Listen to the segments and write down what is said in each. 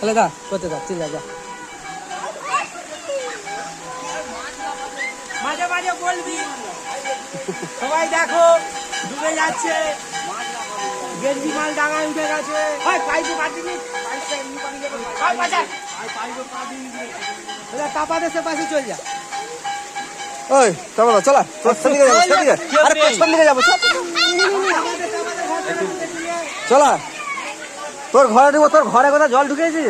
তাহলে দা করতে দা, ঠিক আছে। মাঝে মাঝে বলবি সবাই দেখো ডুবে যাচ্ছে, গেঞ্জি মাল ডাঙায় উঠে গেছে। পাইপে কাটিনি, পাইপটা এমনি পানি যাবে, পাইপে পা দিয়ে তাপাতে সে পাশে চল যা। ওই চলো না, চলা সেদিকে যাবো, সেদিকে আরে পেছন দিকে যাবো, চলা। তোর ঘরে ঢুকবো, তোর ঘরে কোথায় জল ঢুকেছি।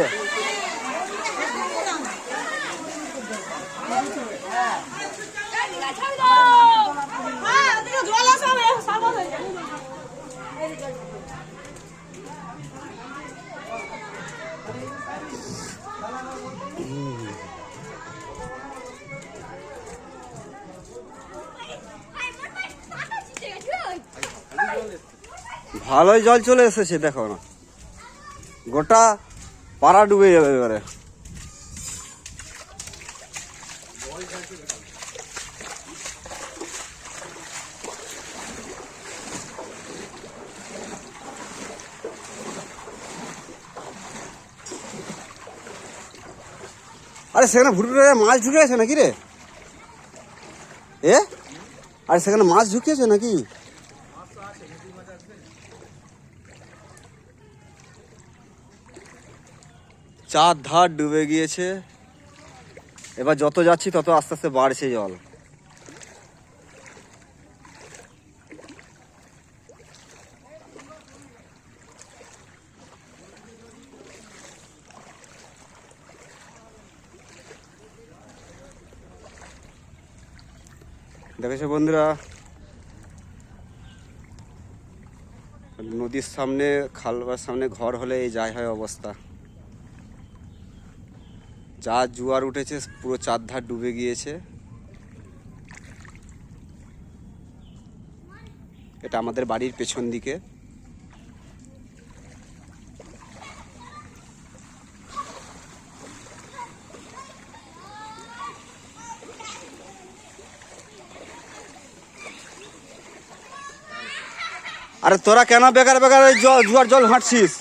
ভালোই জল চলে এসেছে, দেখো না গোটা পাড়া ডুবে যাবে এবারে। আরে সেখানে ভুটুরে মাছ ঢুকে আছে নাকি রে? আরে সেখানে মাছ ঢুকিয়েছে নাকি? চার ধার ডুবে গিয়েছে, এবার যত যাচ্ছি তত আস্তে আস্তে বাড়ছে জল। দেখেছো বন্ধুরা, নদীর সামনে খালবার সামনে ঘর হলে এই যাই হয় অবস্থা। যা জোয়ার উঠেছে পুরো চারধার ডুবে গিয়েছে। এটা আমাদের বাড়ির পেছন দিকে। আরে তোরা কেন বেকার বেকার জোয়ার জল হাঁটছিস?